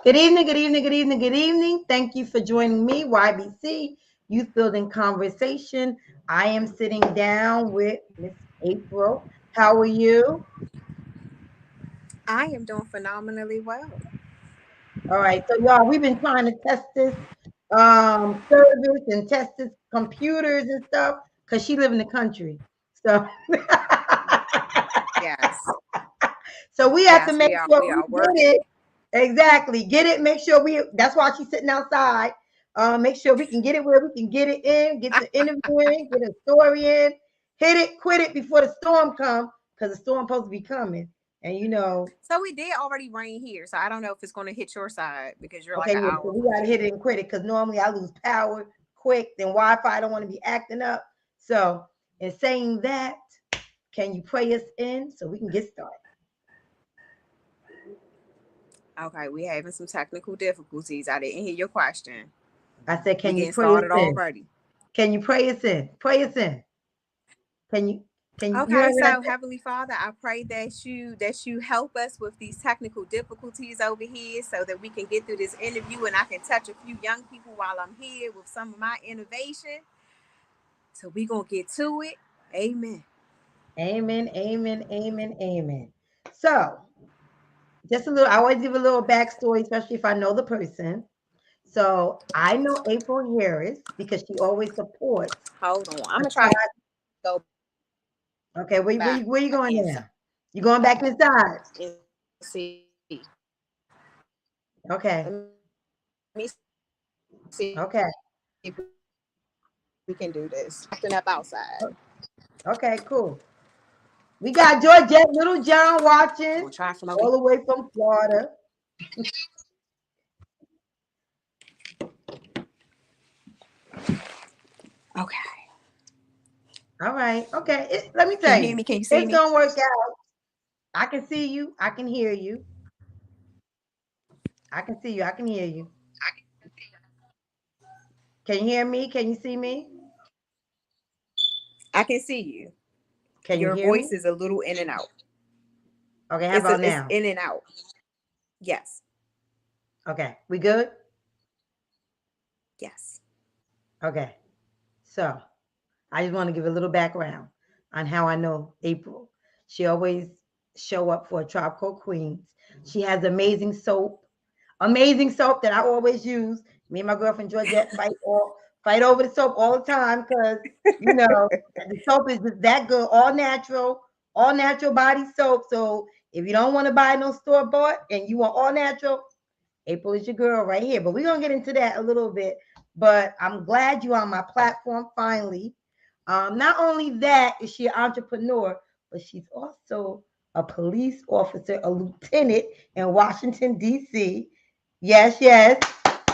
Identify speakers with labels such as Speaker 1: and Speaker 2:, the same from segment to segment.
Speaker 1: Good evening, good evening, good evening, good evening. Thank you for joining me, YBC Youth Building Conversation. I am sitting down with Miss April. How are you?
Speaker 2: I am doing phenomenally well.
Speaker 1: All right, so y'all, we've been trying to test this service and test this computers and stuff because she live in the country. So
Speaker 2: Yes.
Speaker 1: so we have to
Speaker 2: Yes,
Speaker 1: make
Speaker 2: we are
Speaker 1: sure
Speaker 2: we
Speaker 1: we
Speaker 2: are
Speaker 1: get
Speaker 2: working.
Speaker 1: it. Exactly. Get it. Make sure we. That's why she's sitting outside. Make sure we can get it where we can get it in. Get the interview in. Get a story in. Hit it. Quit it before the storm comes because the storm supposed to be coming. And you know.
Speaker 2: So we did already rain here. So I don't know if it's going to hit your side because you're like
Speaker 1: Okay.
Speaker 2: an
Speaker 1: Yeah. So
Speaker 2: hour
Speaker 1: we
Speaker 2: from
Speaker 1: gotta
Speaker 2: me.
Speaker 1: hit it and quit it because normally I lose power quick. Then Wi-Fi don't want to be acting up. So in saying that, can you pray us in so we can get started?
Speaker 2: Okay, we having some technical difficulties. I didn't hear your question.
Speaker 1: I said,
Speaker 2: We
Speaker 1: can you
Speaker 2: getting
Speaker 1: pray us
Speaker 2: started
Speaker 1: in?
Speaker 2: already.
Speaker 1: Can you pray us in? Pray us in. Can you? Can you
Speaker 2: Okay,
Speaker 1: heard what I
Speaker 2: so
Speaker 1: said?
Speaker 2: Heavenly Father, I pray that you help us with these technical difficulties over here so that we can get through this interview and I can touch a few young people while I'm here with some of my innovation. So we gonna get to it. Amen.
Speaker 1: Amen, amen, amen, amen. So, just a little, I always give a little backstory, especially if I know the person. So, I know April Harris because she always supports
Speaker 2: Hold on. I'm
Speaker 1: the
Speaker 2: gonna try to
Speaker 1: tribe.
Speaker 2: go
Speaker 1: Okay,
Speaker 2: back
Speaker 1: where you going
Speaker 2: inside
Speaker 1: now? You going back inside?
Speaker 2: and see. Let
Speaker 1: Okay,
Speaker 2: me see if we can do this.
Speaker 1: okay,
Speaker 2: Acting up outside.
Speaker 1: okay, cool. We got Georgette Little John
Speaker 2: We're gonna
Speaker 1: watching
Speaker 2: try from over
Speaker 1: all the way from Florida.
Speaker 2: Okay.
Speaker 1: All right, okay. Let me
Speaker 2: Can you
Speaker 1: tell
Speaker 2: hear
Speaker 1: you,
Speaker 2: me? Can you see
Speaker 1: it's
Speaker 2: me?
Speaker 1: gonna work out. I can see you. I can hear you. I can see you. I can hear you. Can you hear me? Can you see me?
Speaker 2: I can see you.
Speaker 1: Can you
Speaker 2: Your
Speaker 1: hear
Speaker 2: voice
Speaker 1: me?
Speaker 2: is a little in and out.
Speaker 1: Okay, how about
Speaker 2: It's
Speaker 1: now?
Speaker 2: in and out. Yes.
Speaker 1: Okay, we good?
Speaker 2: Yes.
Speaker 1: Okay, so I just want to give a little background on how I know April. She always show up for a Tribe Called Queens. She has amazing soap that I always use. Me and my girlfriend Georgette fight over the soap all the time because you know the soap is just that good, all natural body soap. So if you don't want to buy no store bought and you want all natural, April is your girl right here. But we're gonna get into that a little bit. But I'm glad you're on my platform finally. Not only that is she an entrepreneur, but she's also a police officer, a lieutenant in Washington, D.C. Yes, yes.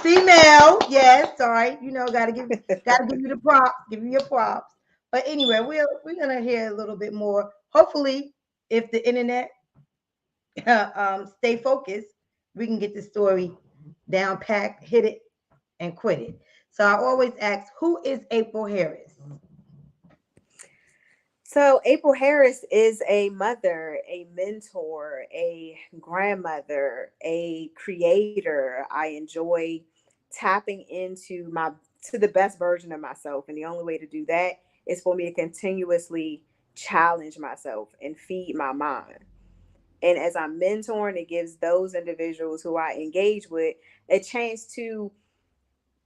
Speaker 1: Female, yes. Sorry, gotta give you the props, give you your props. But anyway, we're gonna hear a little bit more. Hopefully, if the internet stay focused, we can get the story down packed, hit it, and quit it. So I always ask, who is April Harris?
Speaker 2: So April Harris is a mother, a mentor, a grandmother, a creator. I enjoy tapping into my to the best version of myself. And the only way to do that is for me to continuously challenge myself and feed my mind. And as I'm mentoring, it gives those individuals who I engage with a chance to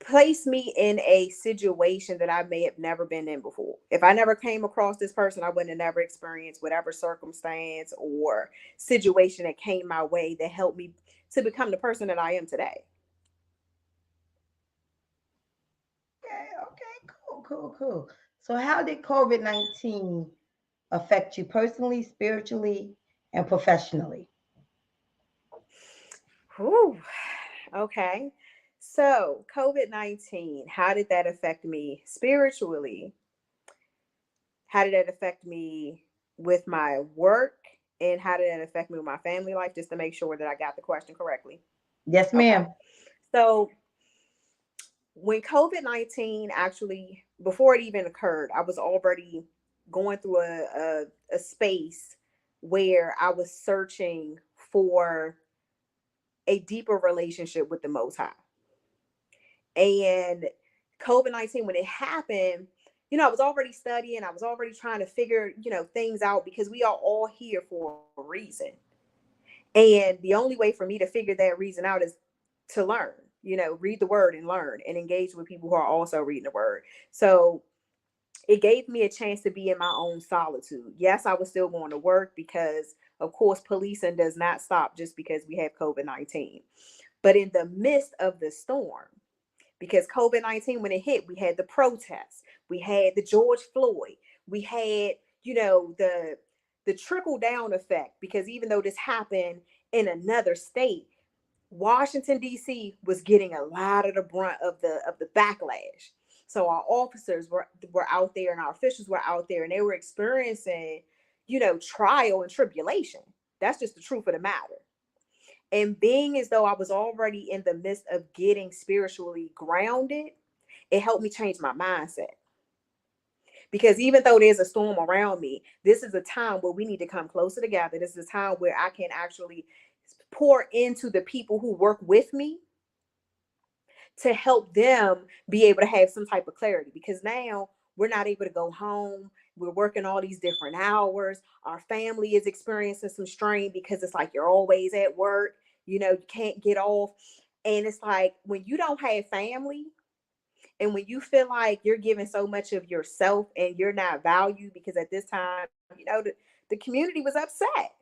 Speaker 2: place me in a situation that I may have never been in before. If I never came across this person, I wouldn't have never experienced whatever circumstance or situation that came my way that helped me to become the person that I am today.
Speaker 1: Okay, okay, cool, cool, cool. So how did COVID-19 affect you personally, spiritually, and professionally?
Speaker 2: Whew. Okay. So, COVID-19, how did that affect me spiritually? How did that affect me with my work? And how did that affect me with my family life? Just to make sure that I got the question correctly.
Speaker 1: Yes,
Speaker 2: Okay.
Speaker 1: ma'am.
Speaker 2: So, when COVID-19 actually, before it even occurred, I was already going through a space where I was searching for a deeper relationship with the Most High. And COVID-19, when it happened, I was already studying. I was already trying to figure, things out, because we are all here for a reason. And the only way for me to figure that reason out is to learn, read the word and learn and engage with people who are also reading the word. So it gave me a chance to be in my own solitude. Yes, I was still going to work because, of course, policing does not stop just because we have COVID-19. But in the midst of the storm, because COVID-19, when it hit, we had the protests, we had the George Floyd, we had, the trickle down effect, because even though this happened in another state, Washington, D.C. was getting a lot of the brunt of the backlash. So our officers were out there, and our officials were out there, and they were experiencing, trial and tribulation. That's just the truth of the matter. And being as though I was already in the midst of getting spiritually grounded, it helped me change my mindset. Because even though there's a storm around me, this is a time where we need to come closer together. This is a time where I can actually pour into the people who work with me to help them be able to have some type of clarity. Because now we're not able to go home. We're working all these different hours. Our family is experiencing some strain because it's like you're always at work. You can't get off. And it's like when you don't have family, and when you feel like you're giving so much of yourself and you're not valued, because at this time, the community was upset,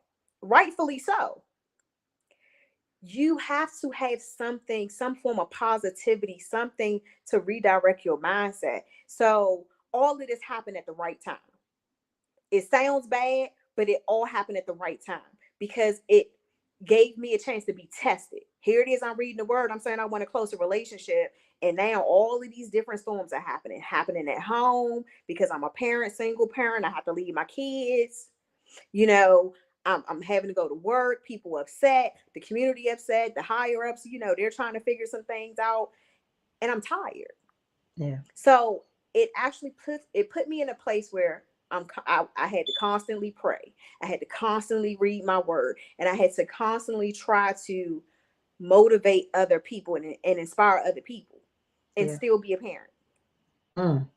Speaker 2: rightfully so. You have to have something, some form of positivity, something to redirect your mindset. So all of this happened at the right time. It sounds bad, but it all happened at the right time, because it gave me a chance to be tested. Here it is, I'm reading the word, I'm saying I want a closer relationship, and now all of these different storms are happening at home, because I'm a parent, single parent. I have to leave my kids. I'm having to go to work. People upset, the community upset, the higher ups, they're trying to figure some things out, and I'm tired.
Speaker 1: Yeah.
Speaker 2: So it actually put me in a place where I had to constantly pray. I had to constantly read my word, and I had to constantly try to motivate other people and inspire other people, and still be a parent.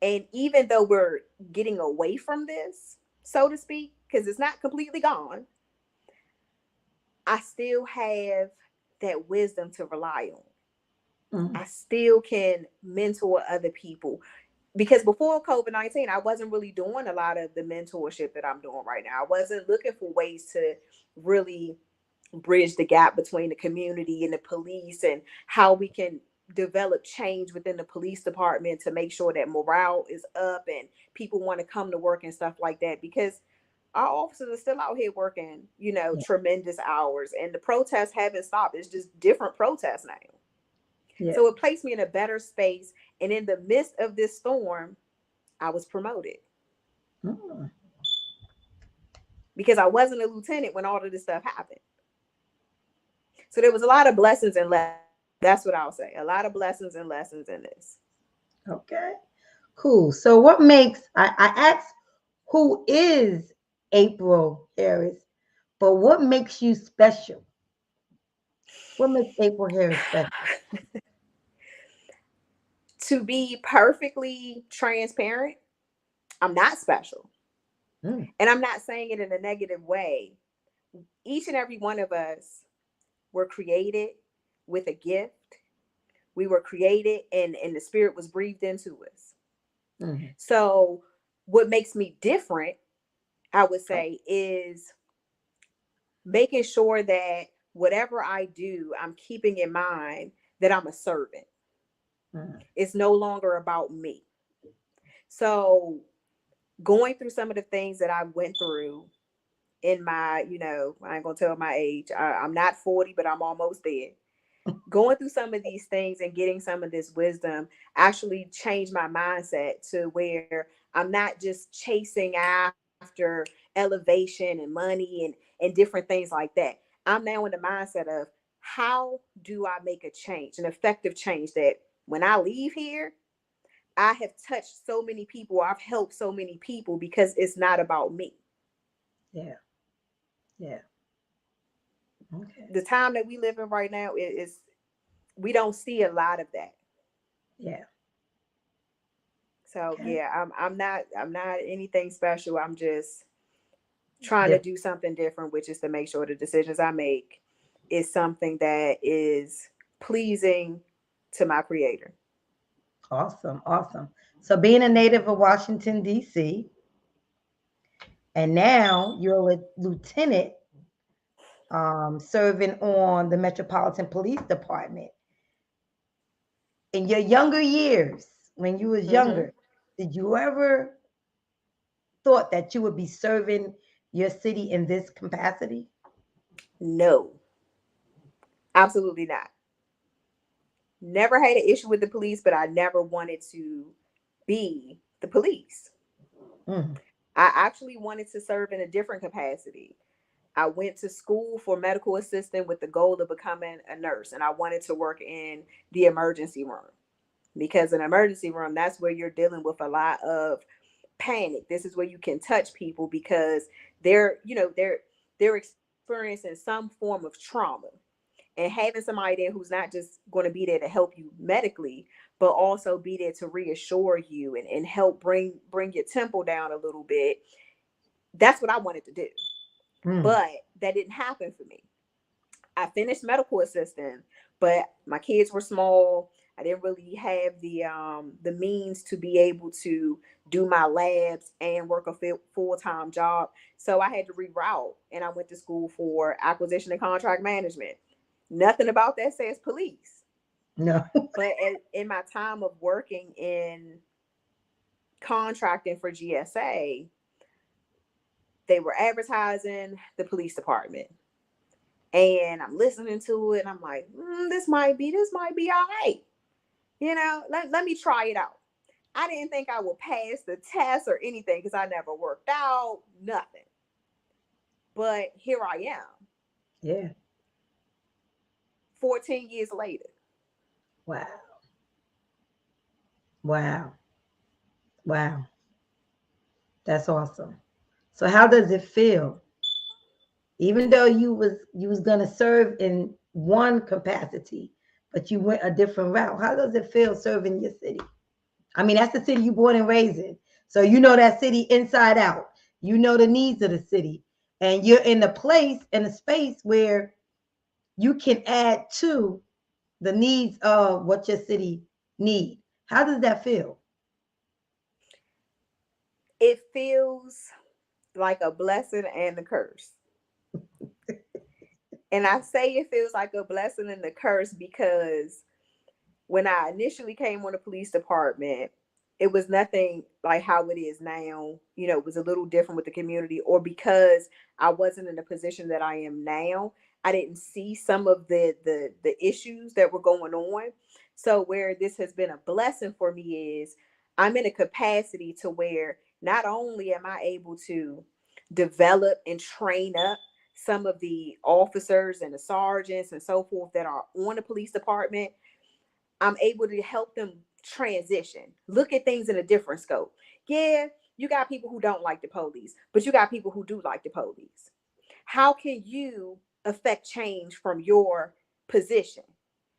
Speaker 2: And even though we're getting away from this, so to speak, because it's not completely gone, I still have that wisdom to rely on. I still can mentor other people. Because before COVID-19, I wasn't really doing a lot of the mentorship that I'm doing right now. I wasn't looking for ways to really bridge the gap between the community and the police, and how we can develop change within the police department to make sure that morale is up and people want to come to work and stuff like that. Because our officers are still out here working, tremendous hours, and the protests haven't stopped. It's just different protests now. Yeah. So it placed me in a better space. And in the midst of this storm, I was promoted. Because I wasn't a lieutenant when all of this stuff happened. So there was a lot of blessings and lessons. That's what I'll say. A lot of blessings and lessons in this.
Speaker 1: Okay, cool. So what makes, I asked who is April Harris, but what makes you special? What makes April Harris special?
Speaker 2: To be perfectly transparent, I'm not special. And I'm not saying it in a negative way. Each and every one of us were created with a gift. We were created and the spirit was breathed into us. So what makes me different, I would say, is making sure that whatever I do, I'm keeping in mind that I'm a servant. It's no longer about me. So going through some of the things that I went through in my, I ain't gonna tell my age. I'm not 40, but I'm almost there. Going through some of these things and getting some of this wisdom actually changed my mindset to where I'm not just chasing after elevation and money and different things like that. I'm now in the mindset of, how do I make a change, an effective change, that when I leave here, I have touched so many people, I've helped so many people, because it's not about me.
Speaker 1: Yeah. Yeah. Okay.
Speaker 2: The time that we live in right now is we don't see a lot of that.
Speaker 1: Yeah.
Speaker 2: So
Speaker 1: Okay.
Speaker 2: yeah, I'm not anything special. I'm just trying to
Speaker 1: Different.
Speaker 2: do something different, which is to make sure the decisions I make is something that is pleasing to my creator.
Speaker 1: Awesome. Awesome. So being a native of Washington, D.C., and now you're a lieutenant serving on the Metropolitan Police Department. In your younger years, when you was
Speaker 2: Hmm.
Speaker 1: younger, did you ever thought that you would be serving your city in this capacity?
Speaker 2: No, absolutely not. Never had an issue with the police, but I never wanted to be the police.
Speaker 1: Mm,
Speaker 2: I actually wanted to serve in a different capacity. I went to school for medical assistant with the goal of becoming a nurse, and I wanted to work in the emergency room because an emergency room, that's where you're dealing with a lot of panic. This is where you can touch people because they're experiencing some form of trauma, and having somebody there who's not just going to be there to help you medically, but also be there to reassure you and help bring your tempo down a little bit. That's what I wanted to do,
Speaker 1: mm,
Speaker 2: but that didn't happen for me. I finished medical assistant, but my kids were small. I didn't really have the means to be able to do my labs and work a full-time job. So I had to reroute, and I went to school for acquisition and contract management. Nothing about that says police.
Speaker 1: no.
Speaker 2: But in my time of working in contracting for GSA, they were advertising the police department. And I'm listening to it and I'm like, this might be all right. Let me try it out. I didn't think I would pass the test or anything because I never worked out, nothing. But here I am,
Speaker 1: Yeah.
Speaker 2: 14 years later.
Speaker 1: Wow. Wow. Wow. That's awesome. So how does it feel? Even though you was gonna serve in one capacity, but you went a different route. How does it feel serving your city? I mean, that's the city you born and raised in. So you know that city inside out. You know the needs of the city. And you're in a place, in a space where you can add to the needs of what your city need. How does that feel?
Speaker 2: It feels like a blessing and a curse. And I say it feels like a blessing and a curse because when I initially came on the police department, it was nothing like how it is now. It was a little different with the community, or because I wasn't in the position that I am now, I didn't see some of the issues that were going on. So where this has been a blessing for me is I'm in a capacity to where not only am I able to develop and train up some of the officers and the sergeants and so forth that are on the police department, I'm able to help them transition, look at things in a different scope. Yeah, you got people who don't like the police, but you got people who do like the police. How can you affect change from your position?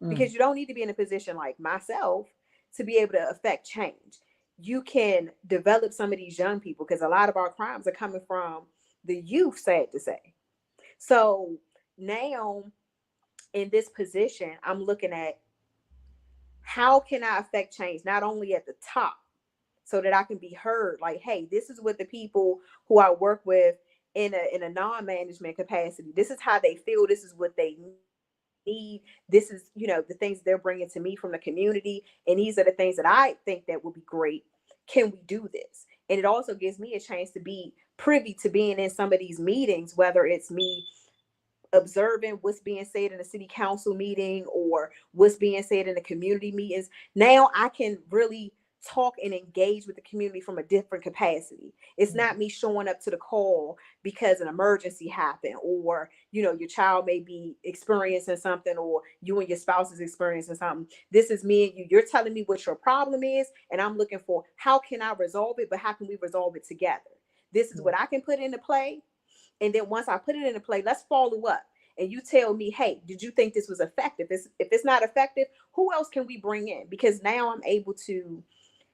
Speaker 1: Mm,
Speaker 2: Because you don't need to be in a position like myself to be able to affect change. You can develop some of these young people because a lot of our crimes are coming from the youth, sad to say. So now in this position, I'm looking at how can I affect change not only at the top so that I can be heard like, hey, this is what the people who I work with in a non-management capacity, this is how they feel, this is what they need, this is the things they're bringing to me from the community, and these are the things that I think that would be great. Can we do this? And it also gives me a chance to be privy to being in some of these meetings, whether it's me observing what's being said in a city council meeting or what's being said in the community meetings. Now I can really talk and engage with the community from a different capacity. It's
Speaker 1: mm,
Speaker 2: not me showing up to the call because an emergency happened, or your child may be experiencing something, or you and your spouse is experiencing something. This is me and you. You're telling me what your problem is, and I'm looking for how can I resolve it, but how can we resolve it together? This is
Speaker 1: yeah.
Speaker 2: what I can put into play, and then once I put it into play, let's follow up. and you tell me, hey, did you think this was effective? If it's not effective, who else can we bring in? Because now I'm able to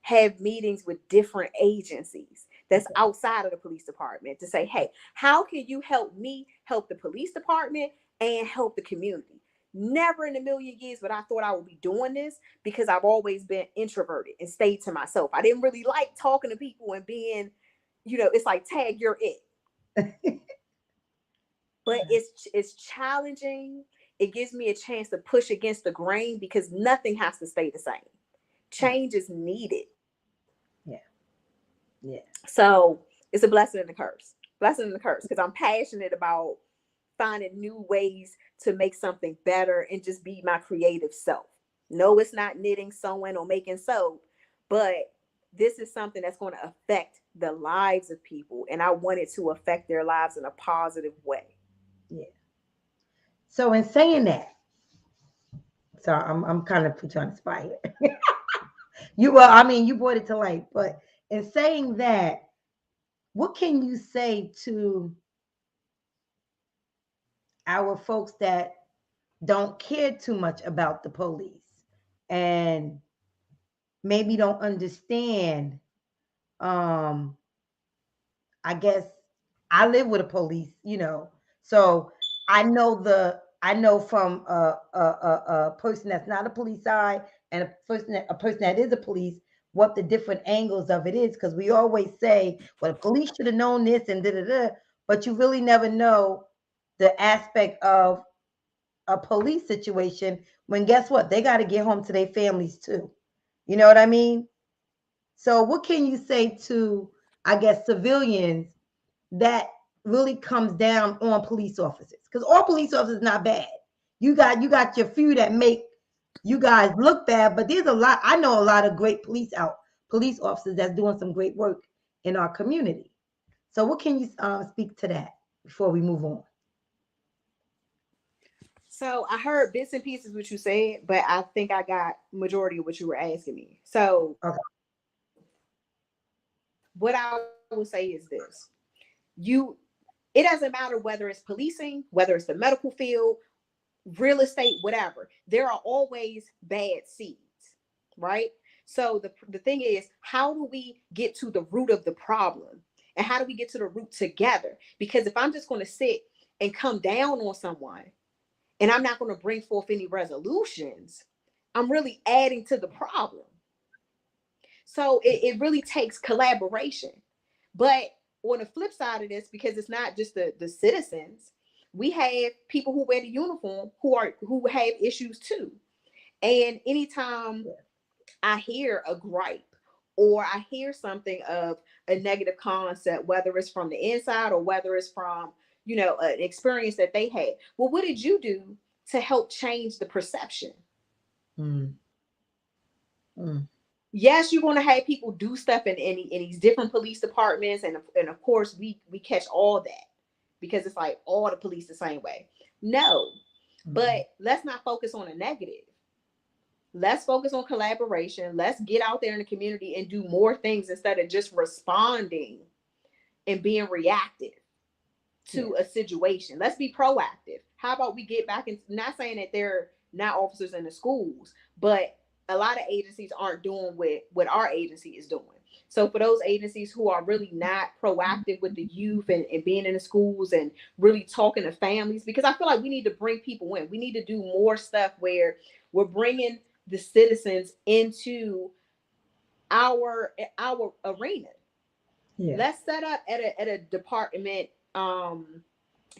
Speaker 2: have meetings with different agencies that's outside of the police department to say, hey, how can you help me help the police department and help the community? Never in a million years would I thought I would be doing this, because I've always been introverted and stayed to myself. I didn't really like talking to people and being, it's like, tag, you're it. But it's challenging. It gives me a chance to push against the grain, because nothing has to stay the same. Change is needed.
Speaker 1: Yeah.
Speaker 2: So it's a blessing and a curse. Blessing and a curse, because I'm passionate about finding new ways to make something better and just be my creative self. No, it's not knitting, sewing, or making soap, but this is something that's going to affect the lives of people, and I want it to affect their lives in a positive way.
Speaker 1: Yeah. So in saying that, so I'm kind of put you on the spot here. You brought it to light, but in saying that, what can you say to our folks that don't care too much about the police and maybe don't understand? I guess I live with a police, so I know from a person that's not a police side and a person that is a police, what the different angles of it is, because we always say, well, the police should have known this and da da da, but you really never know the aspect of a police situation, when guess what, they got to get home to their families too. You know what I mean? So what can you say to, I guess, civilians that really comes down on police officers? Because all police officers not bad. You got your few that make you guys look bad, but there's a lot. I know a lot of great police officers that's doing some great work in our community. So what can you speak to that before we move on?
Speaker 2: So I heard bits and pieces what you said, but I think I got majority of what you were asking me. So
Speaker 1: Okay.
Speaker 2: what I will say is this: it doesn't matter whether it's policing, whether it's the medical field, real estate, whatever. There are always bad seeds, right? So the thing is, how do we get to the root of the problem, and how do we get to the root together? Because if I'm just going to sit and come down on someone, and I'm not going to bring forth any resolutions, I'm really adding to the problem. So it really takes collaboration. But on the flip side of this, because it's not just the citizens, we have people who wear the uniform who have issues too. And anytime I hear a gripe or I hear something of a negative concept, whether it's from the inside or whether it's from, an experience that they had, well, what did you do to help change the perception?
Speaker 1: Mm. Mm.
Speaker 2: Yes, you're going to have people do stuff in these different police departments, and of course we catch all that, because it's like all the police the same way. No, but let's not focus on a negative. Let's focus on collaboration. Let's get out there in the community and do more things instead of just responding and being reactive to a situation. Let's be proactive. How about we get back in, not saying that they're not officers in the schools, but a lot of agencies aren't doing what our agency is doing. So for those agencies who are really not proactive with the youth and being in the schools and really talking to families, because I feel like we need to bring people in. We need to do more stuff where we're bringing the citizens into our arena.
Speaker 1: Yeah.
Speaker 2: Let's set up at a department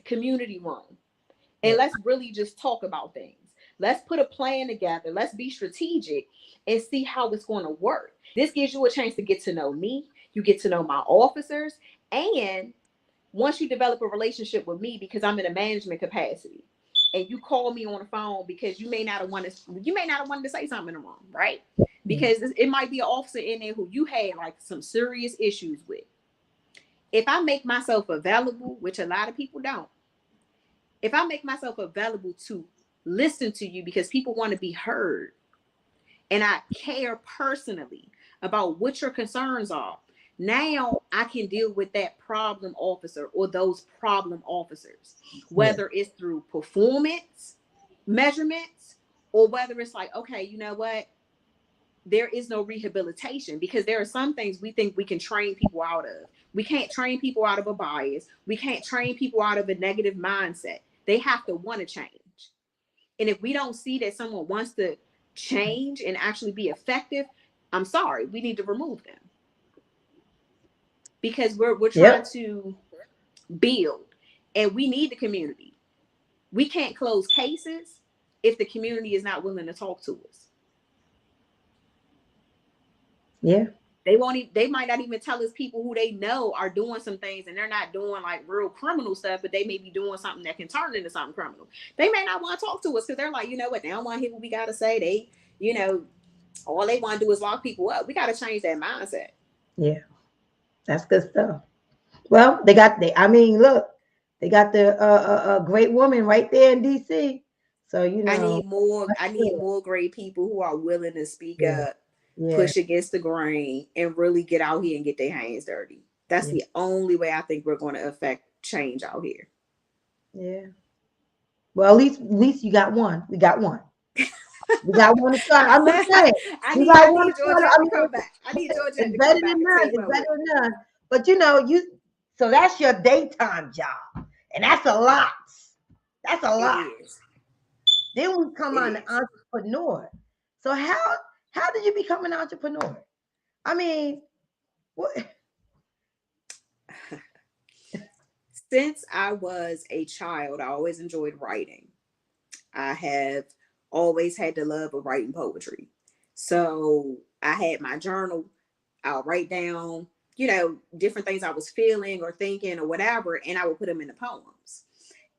Speaker 2: community room, and let's really just talk about things. Let's put a plan together. Let's be strategic and see how it's going to work. This gives you a chance to get to know me. You get to know my officers. And once you develop a relationship with me, because I'm in a management capacity, and you call me on the phone because you may not have wanted to say something in the room, right? Because it might be an officer in there who you had like some serious issues with. If I make myself available, which a lot of people don't, if I make myself available to listen to you, because people want to be heard, and I care personally about what your concerns are, Now I can deal with that problem officer or those problem officers, whether it's through performance measurements or whether it's like, okay, you know what? There is no rehabilitation, because there are some things we think we can train people out of. We can't train people out of a bias. We can't train people out of a negative mindset. They have to want to change. And if we don't see that someone wants to change and actually be effective, I'm sorry, we need to remove them. Because we're trying to build, and we need the community. We can't close cases if the community is not willing to talk to us.
Speaker 1: Yeah.
Speaker 2: They might not even tell us people who they know are doing some things, and they're not doing like real criminal stuff, but they may be doing something that can turn into something criminal. They may not want to talk to us because they're like, you know what, they don't want to hear what we got to say. They, you know, all they want to do is lock people up. We got to change that mindset.
Speaker 1: Yeah. That's good stuff. Well, I mean, look, they got the great woman right there in DC. So, you know,
Speaker 2: I need more great people who are willing to speak up,
Speaker 1: yeah.
Speaker 2: push against the grain, and really get out here and get their hands dirty. That's the only way I think we're going to affect change out here.
Speaker 1: Yeah. Well, at least you got one. We got one. We got one to start. I'm just saying.
Speaker 2: I need Georgette to come back. I need Georgette to come back.
Speaker 1: It's better than none. But you know, so that's your daytime job. And that's a lot. That's a lot. Then we come on an entrepreneur. So how did you become an entrepreneur? I mean, what?
Speaker 2: Since I was a child, I always enjoyed writing. I have always had the love of writing poetry. So I had my journal. I'll write down, you know, different things I was feeling or thinking or whatever, and I would put them into poems.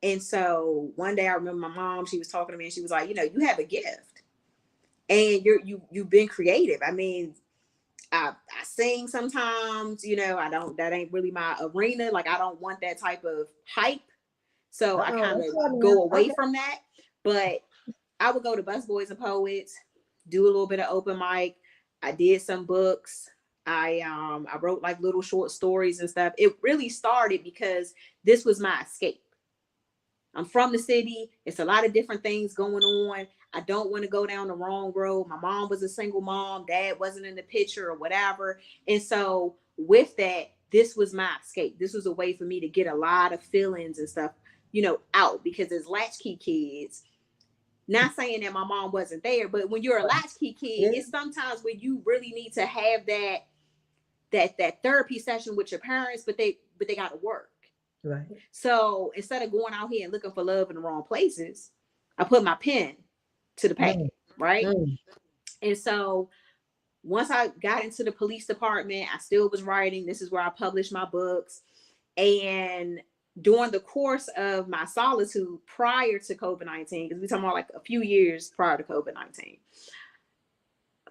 Speaker 2: And so one day I remember my mom, she was talking to me and she was like, you know, you have a gift and you've been creative. I mean, I sing sometimes, you know, that ain't really my arena. Like, I don't want that type of hype. So I kind of go away from that. But I would go to Busboys and Poets, do a little bit of open mic. I did some books. I wrote like little short stories and stuff. It really started because this was my escape. I'm from the city. It's a lot of different things going on. I don't want to go down the wrong road. My mom was a single mom. Dad wasn't in the picture or whatever. And so with that, this was my escape. This was a way for me to get a lot of feelings and stuff, you know, out, because as latchkey kids, not saying that my mom wasn't there, but when you're a latchkey kid, it's sometimes when you really need to have that therapy session with your parents, but they got to work.
Speaker 1: Right.
Speaker 2: So instead of going out here and looking for love in the wrong places, I put my pen to the pad, right? And so once I got into the police department, I still was writing. This is where I published my books. And during the course of my solitude prior to COVID-19, because we're talking about like a few years prior to COVID-19,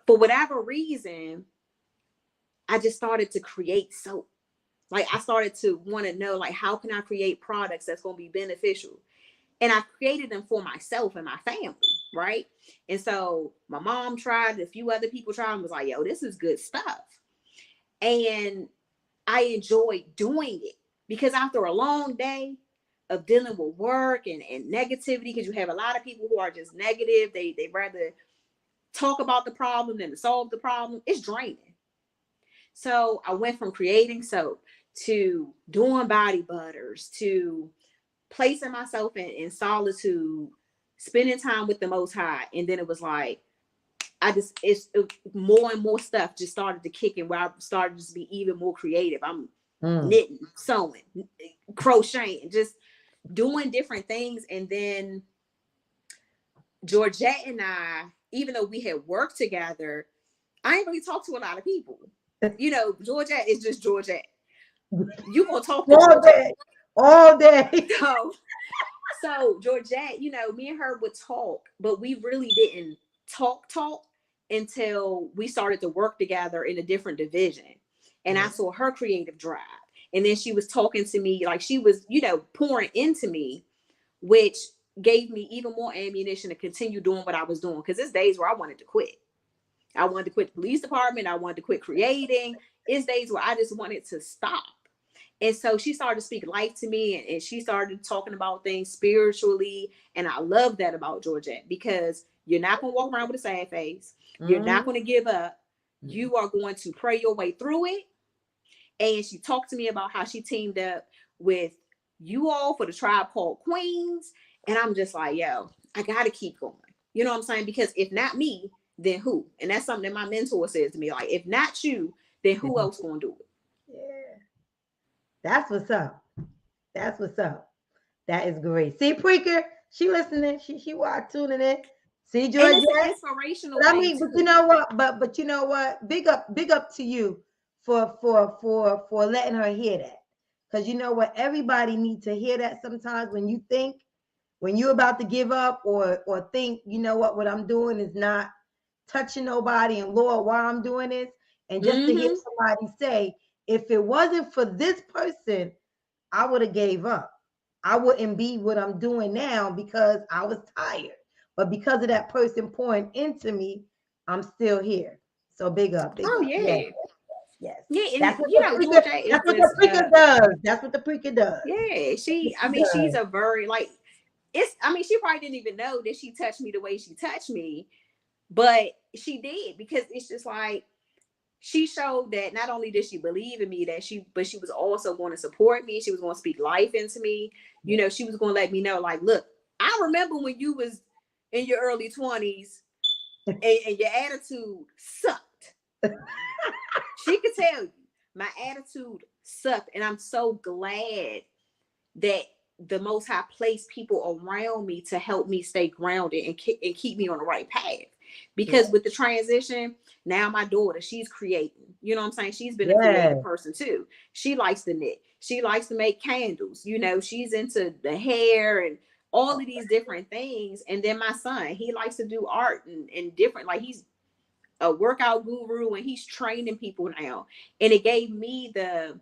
Speaker 2: for whatever reason, I just started to create soap. Like, I started to want to know, like, how can I create products that's going to be beneficial? And I created them for myself and my family, right? And so my mom tried, a few other people tried, and was like, yo, this is good stuff. And I enjoyed doing it, because after a long day of dealing with work and negativity, because you have a lot of people who are just negative, they rather talk about the problem than to solve the problem. It's draining. So I went from creating soap to doing body butters to placing myself in solitude, spending time with the Most High. And then it was like, more and more stuff just started to kick in, where I started to be even more creative. I'm knitting, sewing, crocheting, just doing different things. And then Georgette and I, even though we had worked together, I ain't really talked to a lot of people. You know, Georgette is just Georgette. You gonna talk to Georgette
Speaker 1: all day.
Speaker 2: So Georgette, you know, me and her would talk, but we really didn't talk until we started to work together in a different division. And I saw her creative drive. And then she was talking to me, like, she was, you know, pouring into me, which gave me even more ammunition to continue doing what I was doing. Because there's days where I wanted to quit. I wanted to quit the police department. I wanted to quit creating. it's days where I just wanted to stop. And so she started to speak life to me, and she started talking about things spiritually. And I love that about Georgette, because you're not going to walk around with a sad face. You're not going to give up. You are going to pray your way through it. And she talked to me about how she teamed up with you all for the Tribe Called Queens. And I'm just like, yo, I got to keep going. You know what I'm saying? Because if not me, then who? And that's something that my mentor says to me. Like, if not you, then who else going to do it?
Speaker 1: Yeah. That's what's up. That's what's up. That is great. See, Preaker, she listening. She watch tuning in. See, Georgia.
Speaker 2: And it's an inspirational
Speaker 1: But I
Speaker 2: thing
Speaker 1: mean,
Speaker 2: too.
Speaker 1: but you know what? But you know what? Big up to you for letting her hear that. Because you know what? Everybody needs to hear that sometimes when you're about to give up or think, you know what I'm doing is not touching nobody, and Lord, why I'm doing this. And just to hear somebody say, if it wasn't for this person, I would have gave up. I wouldn't be what I'm doing now because I was tired. But because of that person pouring into me, I'm still here. So big up, big up.
Speaker 2: Yeah.
Speaker 1: Yes.
Speaker 2: Yeah, and
Speaker 1: That's what
Speaker 2: you know, Georgia is
Speaker 1: that's what
Speaker 2: just,
Speaker 1: the preacher does. That's what the preacher does.
Speaker 2: Yeah, she's a very, like, she probably didn't even know that she touched me the way she touched me, but she did, because it's just like, she showed that not only did she believe in me, but she was also going to support me. She was going to speak life into me. You know, she was going to let me know, like, look, I remember when you was in your early 20s and your attitude sucked. She could tell you my attitude sucked. And I'm so glad that the Most High placed people around me to help me stay grounded and keep me on the right path. Because with the transition, now my daughter, she's creating. You know what I'm saying? She's been a creative person too. She likes to knit. She likes to make candles. You know, she's into the hair and all of these different things. And then my son, he likes to do art and different, like, he's a workout guru and he's training people now. And it gave me the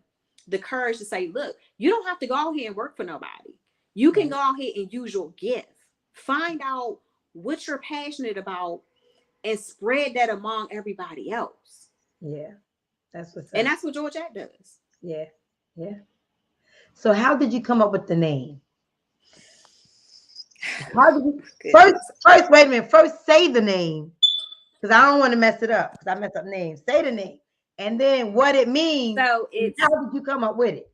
Speaker 2: courage to say, look, you don't have to go out here and work for nobody. You can go out here and use your gift. Find out what you're passionate about and spread that among everybody else.
Speaker 1: Yeah. That's what's up.
Speaker 2: And that's what Georgette does.
Speaker 1: Yeah. Yeah. So how did you come up with the name? How did you first wait a minute. First say the name. Because I don't want to mess it up. Because I mess up names. Say the name. And then what it means.
Speaker 2: So it's,
Speaker 1: how did you come up with it?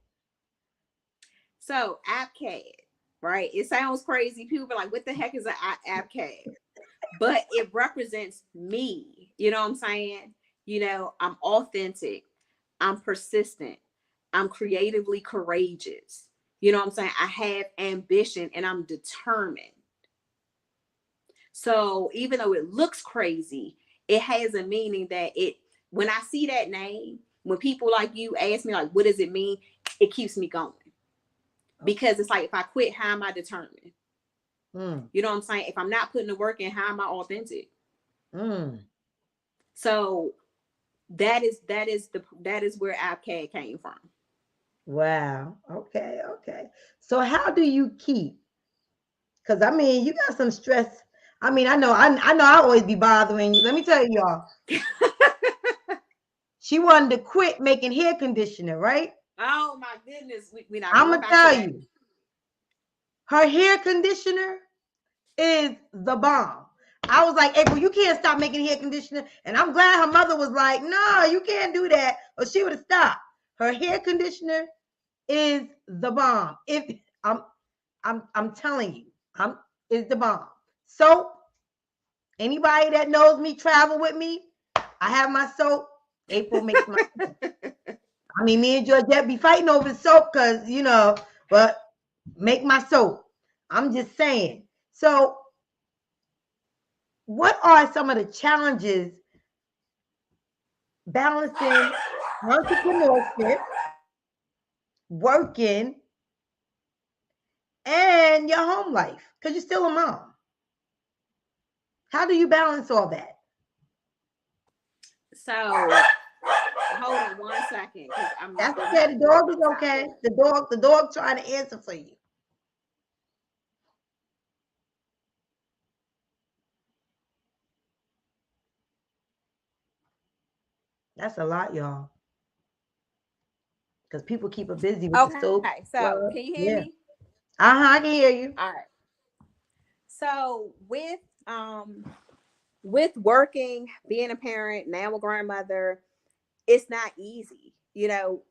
Speaker 2: So APCAD, right? It sounds crazy. People are like, what the heck is an APCAD? But it represents me. You know what I'm saying? You know, I'm authentic. I'm persistent. I'm creatively courageous. You know what I'm saying? I have ambition and I'm determined. So even though it looks crazy, it has a meaning that when I see that name, when people like you ask me, like, what does it mean? It keeps me going. Because it's like, if I quit, how am I determined? You know what I'm saying? If I'm not putting the work in, how am I authentic? So that is where APCAD came from.
Speaker 1: Wow. Okay. So how do you keep? Because I mean, you got some stress. I mean, I know I always be bothering you. Let me tell you, y'all. She wanted to quit making hair conditioner, right?
Speaker 2: Oh my goodness.
Speaker 1: I'm gonna tell you. Her hair conditioner is the bomb. I was like, April, you can't stop making hair conditioner. And I'm glad her mother was like, no, you can't do that, or she would have stopped. Her hair conditioner is the bomb. If I'm telling you, is the bomb. Soap. Anybody that knows me, travel with me, I have my soap. April makes my soap. I mean, me and Georgette be fighting over the soap because, you know, but make my soap. I'm just saying. So what are some of the challenges balancing entrepreneurship, working, and your home life? Because you're still a mom. How do you balance all that?
Speaker 2: So hold on 1 second.
Speaker 1: That's okay. The dog is okay. The dog trying to answer for you. That's a lot, y'all. because people keep her busy with the
Speaker 2: Okay,
Speaker 1: soap.
Speaker 2: so can
Speaker 1: Well,
Speaker 2: you hear
Speaker 1: yeah.
Speaker 2: me?
Speaker 1: I can hear you.
Speaker 2: All right. So with working, being a parent, now a grandmother, it's not easy. You know,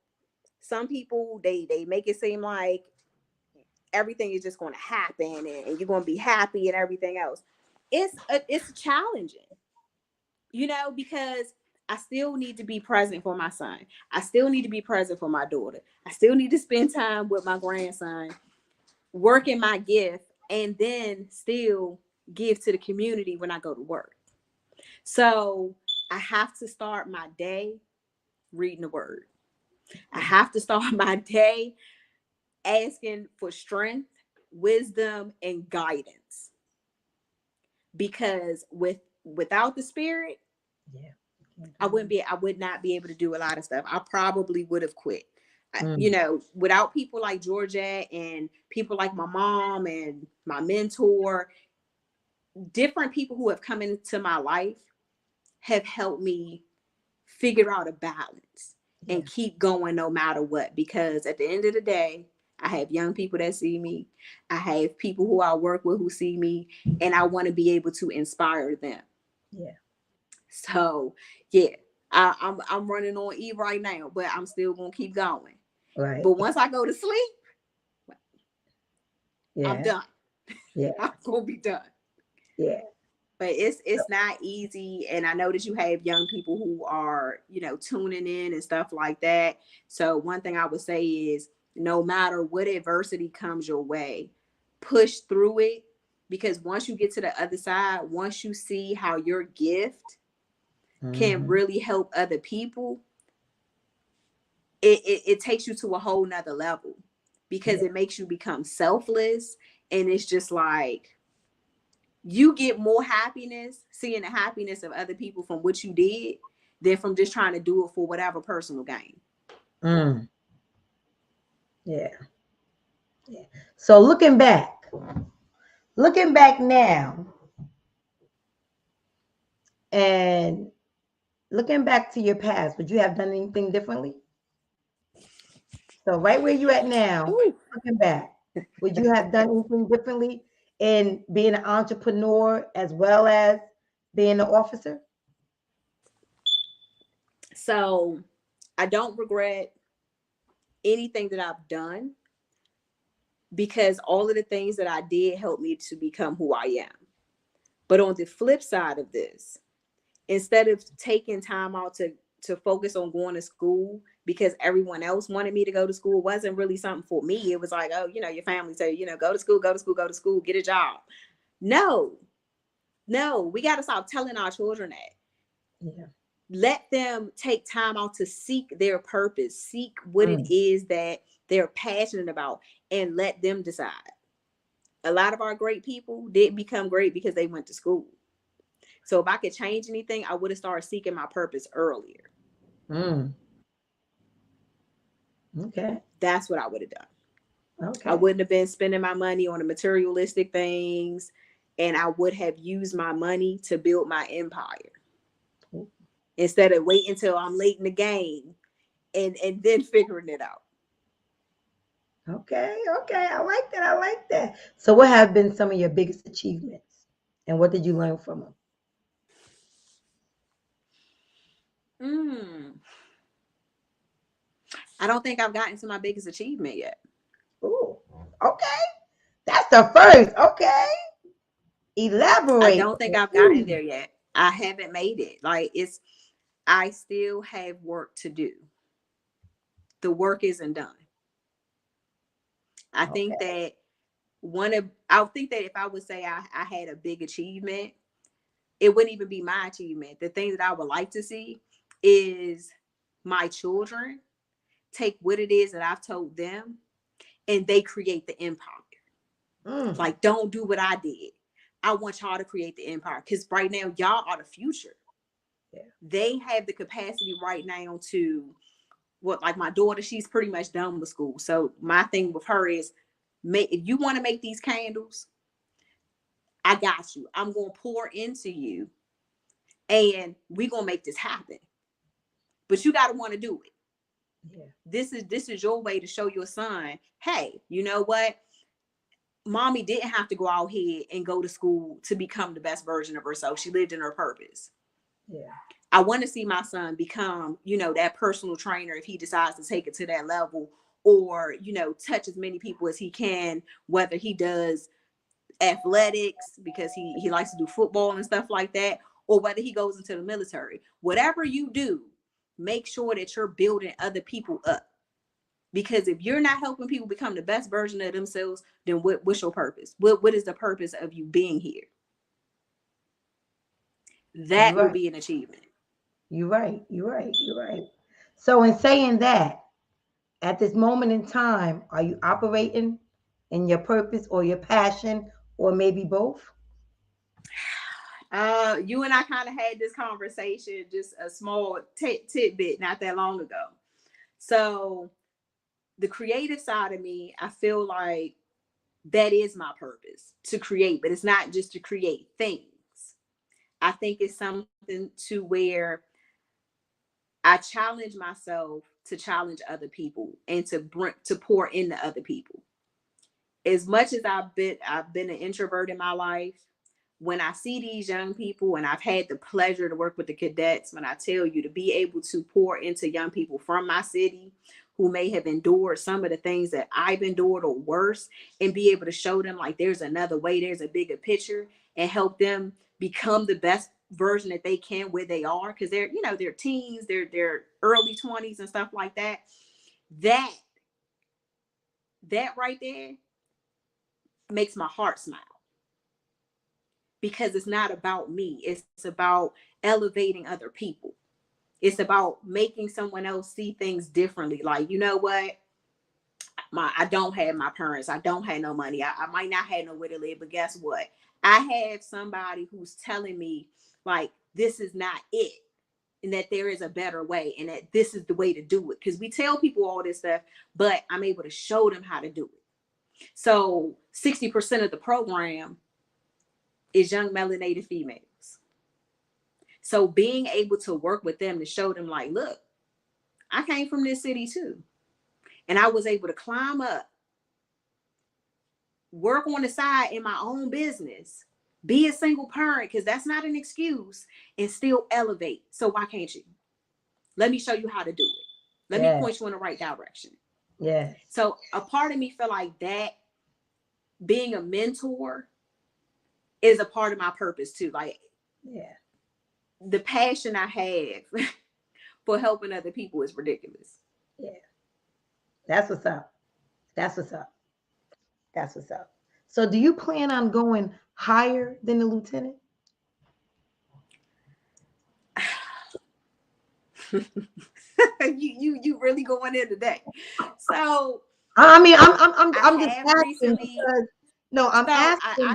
Speaker 2: some people they make it seem like everything is just going to happen and you're going to be happy and everything else. It's challenging, you know, because I still need to be present for my son. I still need to be present for my daughter. I still need to spend time with my grandson, working my gift, and then still give to the community when I go to work. So I have to start my day reading the word. I have to start my day asking for strength, wisdom, and guidance. Because without the spirit,
Speaker 1: Yeah.
Speaker 2: I would not be able to do a lot of stuff. I probably would have quit. You
Speaker 1: Mm.
Speaker 2: know, without people like Georgette and people like my mom and my mentor, different people who have come into my life have helped me figure out a balance and keep going no matter what. Because at the end of the day, I have young people that see me. I have people who I work with who see me, and I want to be able to inspire them.
Speaker 1: Yeah.
Speaker 2: So yeah, I'm running on E right now, but I'm still gonna keep going.
Speaker 1: Right.
Speaker 2: But once I go to sleep, I'm
Speaker 1: Yeah.
Speaker 2: done.
Speaker 1: Yeah.
Speaker 2: I'm gonna be done.
Speaker 1: Yeah.
Speaker 2: But it's not easy, and I know that you have young people who are, you know, tuning in and stuff like that. So one thing I would say is, no matter what adversity comes your way, push through it, because once you get to the other side, once you see how your gift can really help other people, it takes you to a whole nother level, because it makes you become selfless. And it's just like, you get more happiness seeing the happiness of other people from what you did than from just trying to do it for whatever personal gain.
Speaker 1: Mm. Yeah. Yeah. So looking back now, and looking back to your past, would you have done anything differently? So right where you at now,
Speaker 2: Ooh.
Speaker 1: looking back, would you have done anything differently in being an entrepreneur as well as being an officer?
Speaker 2: So I don't regret anything that I've done, because all of the things that I did helped me to become who I am. But on the flip side of this, instead of taking time out to focus on going to school because everyone else wanted me to go to school, it wasn't really something for me. It was like, oh, you know, your family say, you know, go to school, go to school, go to school, get a job. No, we got to stop telling our children that.
Speaker 1: Yeah.
Speaker 2: Let them take time out to seek their purpose, seek what it
Speaker 1: Mm.
Speaker 2: is that they're passionate about, and let them decide. A lot of our great people didn't become great because they went to school. So if I could change anything, I would have started seeking my purpose earlier.
Speaker 1: Mm. Okay.
Speaker 2: That's what I would have done. I
Speaker 1: Okay.
Speaker 2: wouldn't have been spending my money on the materialistic things, and I would have used my money to build my empire instead of waiting until I'm late in the game and then figuring it out.
Speaker 1: Okay. Okay. I like that. I like that. So what have been some of your biggest achievements and what did you learn from them?
Speaker 2: Mm, I don't think I've gotten to my biggest achievement yet.
Speaker 1: Ooh. Okay. That's the first. Okay.
Speaker 2: I
Speaker 1: Elaborate.
Speaker 2: don't think I've gotten
Speaker 1: Ooh.
Speaker 2: there yet. I haven't made it. Like, I still have work to do. The work isn't done. I think
Speaker 1: Okay.
Speaker 2: that I think that if I would say I had a big achievement, it wouldn't even be my achievement. The thing that I would like to see is my children take what it is that I've told them and they create the empire.
Speaker 1: Mm.
Speaker 2: Like, don't do what I did. I want y'all to create the empire, because right now, y'all are the future.
Speaker 1: Yeah.
Speaker 2: They have the capacity right now to, what, like my daughter, she's pretty much done with school. So my thing with her is, if you want to make these candles, I got you. I'm going to pour into you and we're going to make this happen. But you got to want to do it.
Speaker 1: Yeah.
Speaker 2: This is your way to show your son, hey, you know what? Mommy didn't have to go out here and go to school to become the best version of herself. She lived in her purpose.
Speaker 1: Yeah.
Speaker 2: I want to see my son become, that personal trainer if he decides to take it to that level, or, touch as many people as he can, whether he does athletics because he likes to do football and stuff like that, or whether he goes into the military. Whatever you do, make sure that you're building other people up. Because if you're not helping people become the best version of themselves, then what's your purpose? What is the purpose of you being here? That will be an achievement.
Speaker 1: You're right. You're right. You're right. So in saying that, at this moment in time, are you operating in your purpose or your passion, or maybe both?
Speaker 2: You and I kind of had this conversation, just a small tidbit not that long ago. So the creative side of me, I feel like that is my purpose, to create, but it's not just to create things. I think it's something to where I challenge myself to challenge other people and to pour into other people. As much as I've been an introvert in my life, when I see these young people, and I've had the pleasure to work with the cadets, when I tell you, to be able to pour into young people from my city who may have endured some of the things that I've endured or worse, and be able to show them like there's another way, there's a bigger picture, and help them become the best version that they can where they are, because they're teens, they're early 20s and stuff like that. That right there makes my heart smile, because it's not about me. It's about elevating other people. It's about making someone else see things differently. Like, you know what? I don't have my parents. I don't have no money. I might not have nowhere to live, but guess what? I have somebody who's telling me like, this is not it, and that there is a better way, and that this is the way to do it. Because we tell people all this stuff, but I'm able to show them how to do it. So 60% of the program is young melanated females. So being able to work with them to show them like, look, I came from this city too. And I was able to climb up, work on the side in my own business, be a single parent, because that's not an excuse, and still elevate. So why can't you? Let me show you how to do it. Let me point you in the right direction.
Speaker 1: Yes.
Speaker 2: So a part of me feel like that being a mentor is a part of my purpose too. Like, the passion I have for helping other people is ridiculous.
Speaker 1: Yeah. That's what's up. That's what's up. That's what's up. So do you plan on going higher than the lieutenant?
Speaker 2: you really going in today. So
Speaker 1: I mean, I'm just asking
Speaker 2: recently,
Speaker 1: because no, I'm asking.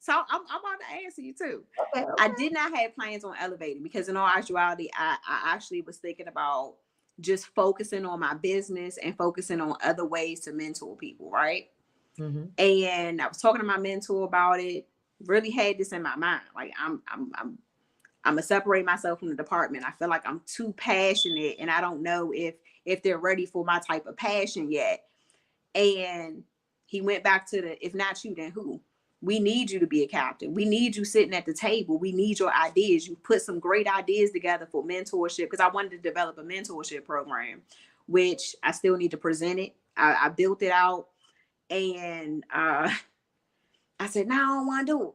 Speaker 2: I'm about to answer you too.
Speaker 1: Okay.
Speaker 2: I did not have plans on elevating, because in all actuality, I actually was thinking about just focusing on my business and focusing on other ways to mentor people, right?
Speaker 1: Mm-hmm.
Speaker 2: And I was talking to my mentor about it. Really had this in my mind, like I'm gonna separate myself from the department. I feel like I'm too passionate, and I don't know if they're ready for my type of passion yet. And he went back to the, if not you, then who? We need you to be a captain. We need you sitting at the table. We need your ideas. You put some great ideas together for mentorship, because I wanted to develop a mentorship program, which I still need to present it. I built it out, and I said, no, I don't want to do it.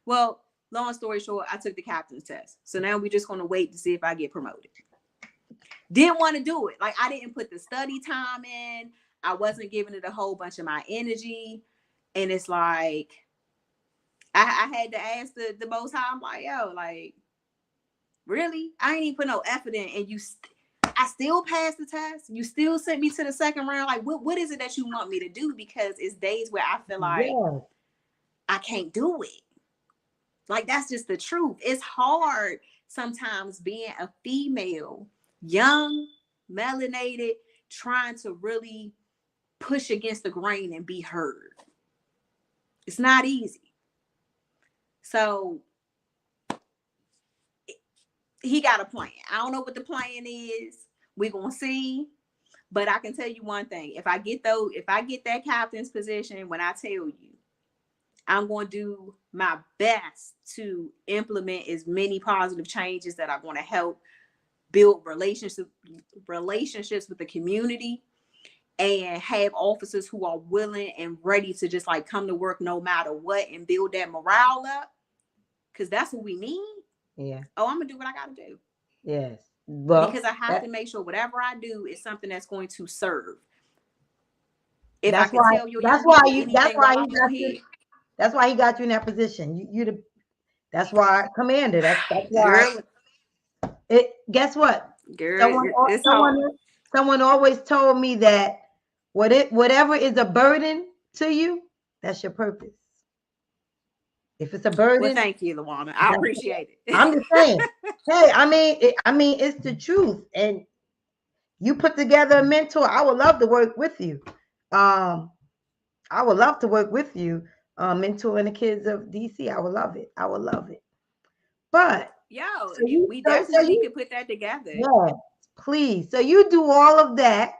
Speaker 2: Well, long story short, I took the captain's test. So now we're just going to wait to see if I get promoted. Didn't want to do it. Like, I didn't put the study time in. I wasn't giving it a whole bunch of my energy. And it's like, I had to ask the Most High, I'm like, yo, like, really? I ain't even put no effort in, and I still passed the test. You still sent me to the second round. Like, what is it that you want me to do? Because it's days where I feel like I can't do it. Like, that's just the truth. It's hard sometimes being a female, young, melanated, trying to really push against the grain and be heard. It's not easy. So he got a plan. I don't know what the plan is, We're gonna see. But I can tell you one thing: if I get that captain's position, when I tell you, I'm going to do my best to implement as many positive changes that are going to help build relationships with the community, and have officers who are willing and ready to just like come to work no matter what and build that morale up, because that's what we need.
Speaker 1: Yeah.
Speaker 2: Oh, I'm gonna do what I gotta do.
Speaker 1: Yes. Well,
Speaker 2: because I have to make sure whatever I do is something that's going to serve. If
Speaker 1: that's
Speaker 2: I can
Speaker 1: why.
Speaker 2: tell your
Speaker 1: That's
Speaker 2: young
Speaker 1: why
Speaker 2: people
Speaker 1: you.
Speaker 2: anything while I'm on here,
Speaker 1: that's why he got you in that position. That's why commander. That's why.
Speaker 2: girl,
Speaker 1: Guess what?
Speaker 2: girl, it's hard.
Speaker 1: Someone always told me that whatever is a burden to you, that's your purpose. If it's a burden,
Speaker 2: well, thank you, Luana. I appreciate it.
Speaker 1: I'm just saying. Hey, I mean, it's the truth. And you put together a mentor. I would love to work with you. I would love to work with you, mentoring the kids of DC. I would love it. I would love it. But
Speaker 2: we definitely could put that together.
Speaker 1: Yeah, please. So you do all of that.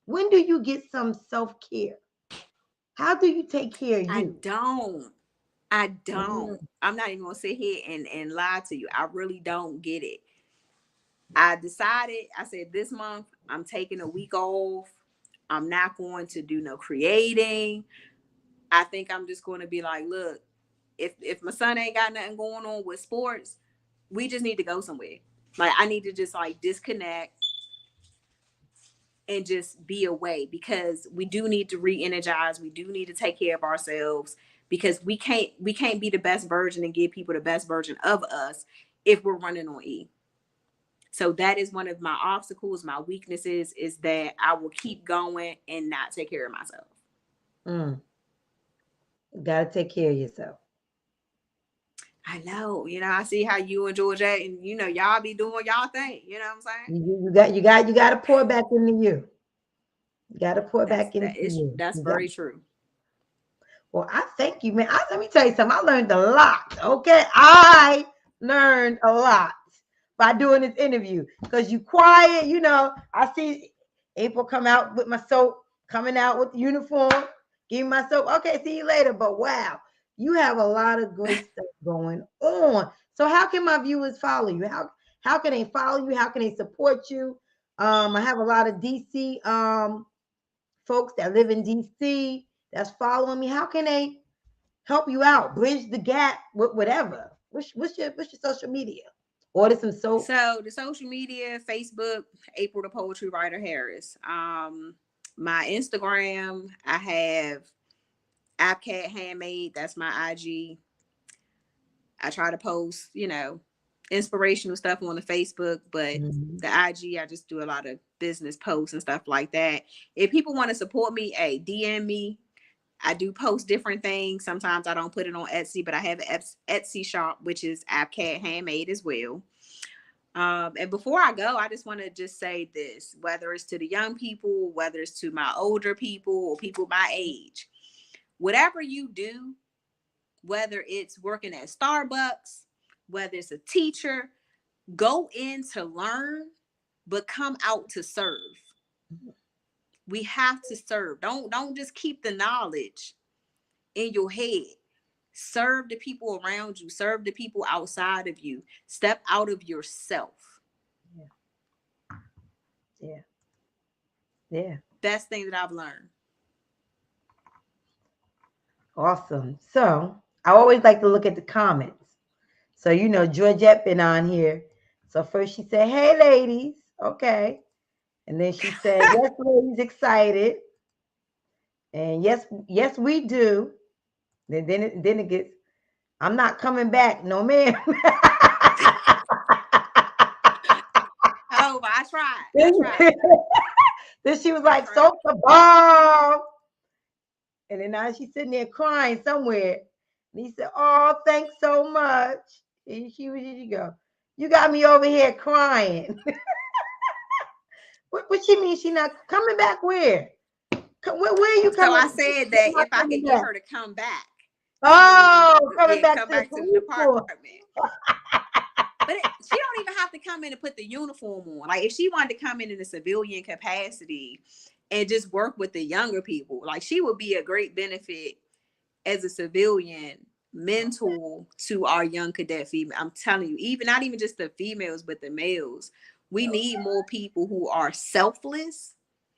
Speaker 1: When do you get some self-care? How do you take care of you?
Speaker 2: I don't. I'm not even gonna sit here and lie to you. I really don't get it. I said this month I'm taking a week off. I'm not going to do no creating. I think I'm just going to be like, look, if my son ain't got nothing going on with sports, we just need to go somewhere. Like, I need to just like disconnect and just be away, because we do need to re-energize. We do need to take care of ourselves, because we can't be the best version and give people the best version of us if we're running on E. So that is one of my obstacles, my weaknesses, is that I will keep going and not take care of myself.
Speaker 1: Gotta take care of yourself.
Speaker 2: I know, I see how you and Georgette and y'all be doing y'all thing. You know what I'm
Speaker 1: saying? You got to pour back into you. You got to pour back into you.
Speaker 2: That's very true.
Speaker 1: Well, I thank you, man. Let me tell you something. I learned a lot. Okay, I learned a lot by doing this interview, because you quiet. I see April come out with my soap, coming out with the uniform, giving my soap. Okay, see you later. But wow, you have a lot of great stuff going on. So how can my viewers follow you? How can they follow you? How can they support you? I have a lot of DC folks that live in DC that's following me. How can they help you out, bridge the gap, whatever? What's your social media? Order some soap.
Speaker 2: So the social media: Facebook, April the Poetry Writer Harris. My Instagram, I have APCADHANDMADE. That's my IG. I try to post, inspirational stuff on the Facebook, but the IG, I just do a lot of business posts and stuff like that. If people want to support me, DM me. I do post different things. Sometimes I don't put it on Etsy, but I have an Etsy shop, which is APCADHANDMADE as well. And before I go, I just want to just say this, whether it's to the young people, whether it's to my older people or people my age, whatever you do, whether it's working at Starbucks, whether it's a teacher, go in to learn, but come out to serve. We have to serve. Don't just keep the knowledge in your head. Serve the people around you. Serve the people outside of you. Step out of yourself.
Speaker 1: Yeah.
Speaker 2: Best thing that I've learned.
Speaker 1: Awesome. So I always like to look at the comments. So, Georgette been on here. So first she said, "Hey, ladies." Okay. And then she said, "Yes, ladies, excited." And yes, we do. Then it gets, "I'm not coming back, no ma'am."
Speaker 2: Oh, but I tried.
Speaker 1: Then she was like, "Soap the bomb." And then now she's sitting there crying somewhere. And he said, "Oh, thanks so much." And here you go. "You got me over here crying." What she mean? She not coming back? Where are you coming?
Speaker 2: So I said that if I could get her to come back.
Speaker 1: Oh, coming back
Speaker 2: to the apartment. But she don't even have to come in and put the uniform on. Like if she wanted to come in a civilian capacity and just work with the younger people, like she would be a great benefit as a civilian mentor to our young cadet female. I'm telling you, even not even just the females, but the males. We need more people who are selfless,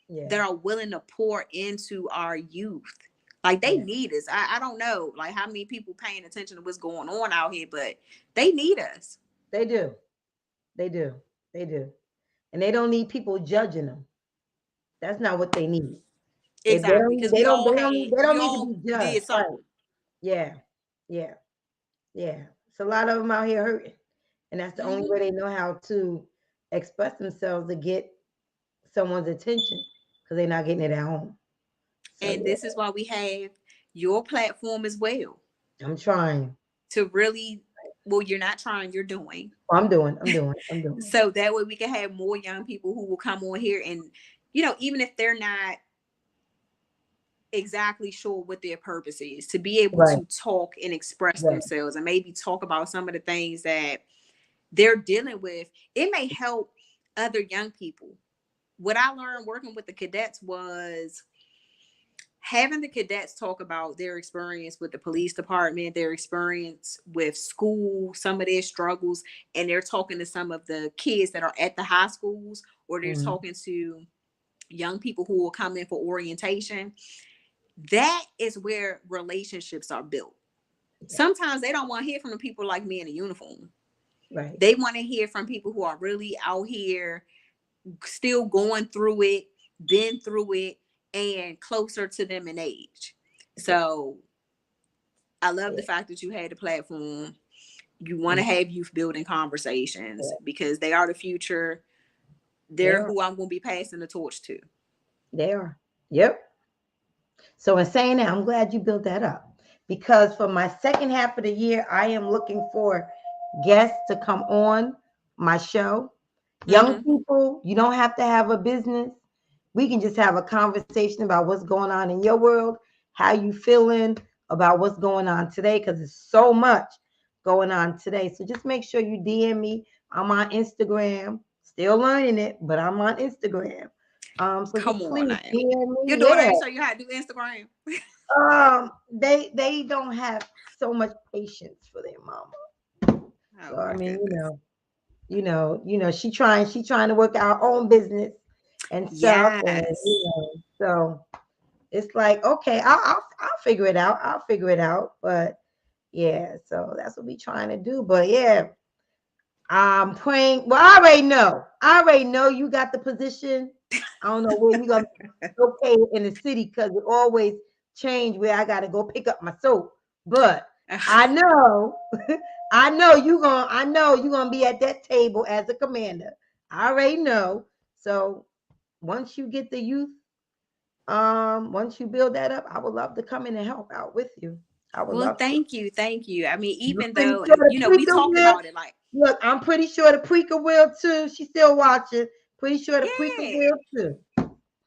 Speaker 2: that are willing to pour into our youth. Like they need us. I don't know like how many people paying attention to what's going on out here, but they need us.
Speaker 1: They do. They do. They do. And they don't need people judging them. That's not what they need.
Speaker 2: Exactly, because
Speaker 1: They
Speaker 2: we
Speaker 1: don't need to
Speaker 2: all
Speaker 1: be judged.
Speaker 2: did something.
Speaker 1: Right. Yeah. Yeah. Yeah. It's a lot of them out here hurting. And that's the only way they know how to express themselves to get someone's attention because they're not getting it at home. So,
Speaker 2: and this is why we have your platform as well.
Speaker 1: I'm trying
Speaker 2: To really, well, you're not trying, you're doing.
Speaker 1: I'm doing.
Speaker 2: So that way we can have more young people who will come on here and, even if they're not exactly sure what their purpose is, to be able to talk and express themselves and maybe talk about some of the things that they're dealing with. It may help other young people. What I learned working with the cadets was having the cadets talk about their experience with the police department, their experience with school, some of their struggles, and they're talking to some of the kids that are at the high schools, or they're talking to young people who will come in for orientation. That is where relationships are built. Sometimes they don't want to hear from the people like me in a uniform.
Speaker 1: Right.
Speaker 2: They want to hear from people who are really out here, still going through it, been through it, and closer to them in age. So I love the fact that you had the platform. You want to have youth building conversations because they are the future. They're who I'm going to be passing the torch to.
Speaker 1: They are. Yep. So in saying that, I'm glad you built that up because for my second half of the year, I am looking for guests to come on my show. Young people, you don't have to have a business. We can just have a conversation about what's going on in your world, how you feeling about what's going on today, because there's so much going on today. So just make sure you DM me. I'm on Instagram. Still learning it, but I'm on Instagram. So
Speaker 2: Come
Speaker 1: just
Speaker 2: on,
Speaker 1: please DM me.
Speaker 2: Your daughter ain't show you how to do Instagram.
Speaker 1: They don't have so much patience for their mama. So I mean, she trying to work our own business and stuff. And, so it's like, okay, I'll figure it out. I'll figure it out. But yeah, so that's what we trying to do. But yeah, I'm praying. Well, I already know you got the position. I don't know where you're gonna be located in the city because it always change where I gotta go pick up my soap. But I know you're gonna be at that table as a commander. I already know. So once you get the youth, once you build that up, I would love to come in and help out with you. I would love
Speaker 2: thank you. I mean, even
Speaker 1: pretty
Speaker 2: though
Speaker 1: sure
Speaker 2: we talked about it, like,
Speaker 1: look, I'm pretty sure the Preacher will too. She's still watching. Pretty sure the Preacher will too.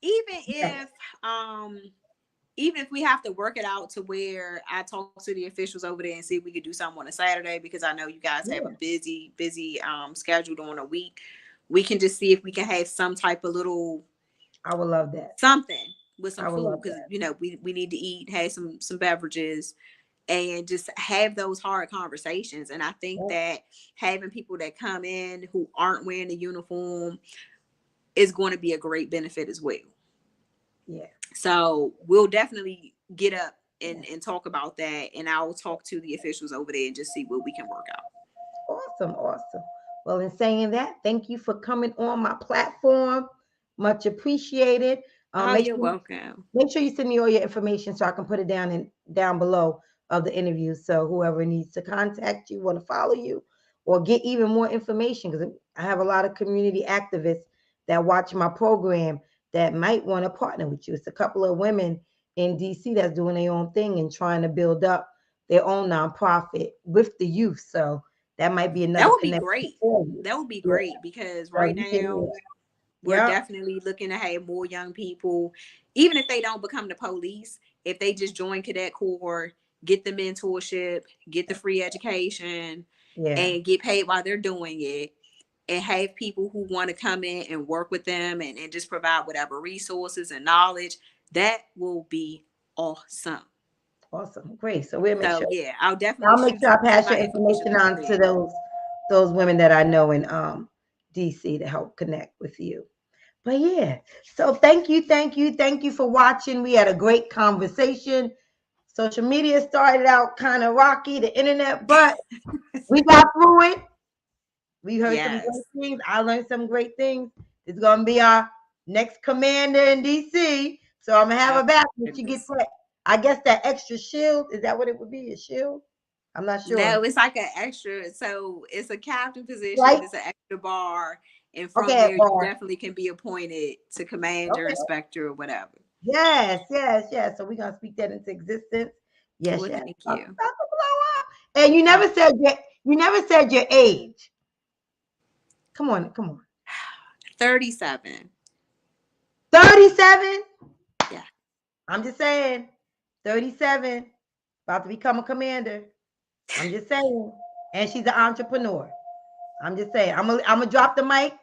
Speaker 2: Even if we have to work it out to where I talk to the officials over there and see if we could do something on a Saturday, because I know you guys have a busy schedule on a week. We can just see if we can have some type of little.
Speaker 1: I would love that.
Speaker 2: Something with some food, because we need to eat, have some beverages, and just have those hard conversations. And I think that having people that come in who aren't wearing the uniform is going to be a great benefit as well.
Speaker 1: Yeah.
Speaker 2: So we'll definitely get up and talk about that. And I'll talk to the officials over there and just see what we can work out.
Speaker 1: Awesome. Well, in saying that, thank you for coming on my platform. Much appreciated.
Speaker 2: You're welcome.
Speaker 1: Make sure you send me all your information so I can put it down below of the interview. So whoever needs to contact you, want to follow you, or get even more information, because I have a lot of community activists that watch my program that might want to partner with you. It's a couple of women in DC that's doing their own thing and trying to build up their own nonprofit with the youth. So that might be another.
Speaker 2: That would be great. That would be great because right now we're definitely looking to have more young people, even if they don't become the police, if they just join Cadet Corps, get the mentorship, get the free education,
Speaker 1: Yeah.
Speaker 2: and get paid while they're doing it, and have people who want to come in and work with them and just provide whatever resources and knowledge. That will be awesome.
Speaker 1: Awesome. Great. So we'll make
Speaker 2: So
Speaker 1: sure.
Speaker 2: yeah, I'll
Speaker 1: I'll
Speaker 2: definitely
Speaker 1: make
Speaker 2: shoot
Speaker 1: sure I pass
Speaker 2: my
Speaker 1: your information on
Speaker 2: over
Speaker 1: to
Speaker 2: you.
Speaker 1: those women that I know in DC to help connect with you. But yeah, so thank you for watching. We had a great conversation. Social media started out kind of rocky, the internet, but we got through it. We heard some
Speaker 2: Yes.
Speaker 1: great things. I learned some great things. It's gonna be our next commander in DC. So I'm gonna have
Speaker 2: Oh,
Speaker 1: her back when she gets
Speaker 2: goodness.
Speaker 1: that. I guess that extra shield. Is that what it would be? A shield? I'm not sure.
Speaker 2: No, it's like an extra. So it's a captain position.
Speaker 1: Right?
Speaker 2: It's an extra bar, and from
Speaker 1: Okay,
Speaker 2: there you
Speaker 1: or
Speaker 2: definitely can be appointed to commander,
Speaker 1: okay.
Speaker 2: inspector, or whatever.
Speaker 1: Yes, yes, yes. So we're gonna speak that into existence. Yes,
Speaker 2: Well,
Speaker 1: yes.
Speaker 2: thank
Speaker 1: About
Speaker 2: you.
Speaker 1: to blow up. And
Speaker 2: Uh,
Speaker 1: you never said your age. Come on, come on.
Speaker 2: 37.
Speaker 1: 37.
Speaker 2: Yeah.
Speaker 1: I'm just saying. 37. About to become a commander. I'm just saying. And she's an entrepreneur. I'm just saying. I'm gonna drop the mic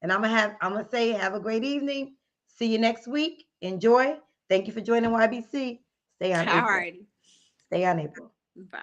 Speaker 1: and I'm gonna say have a great evening. See you next week. Enjoy. Thank you for joining YBC. Stay on
Speaker 2: All
Speaker 1: April.
Speaker 2: righty.
Speaker 1: Stay on April.
Speaker 2: Bye.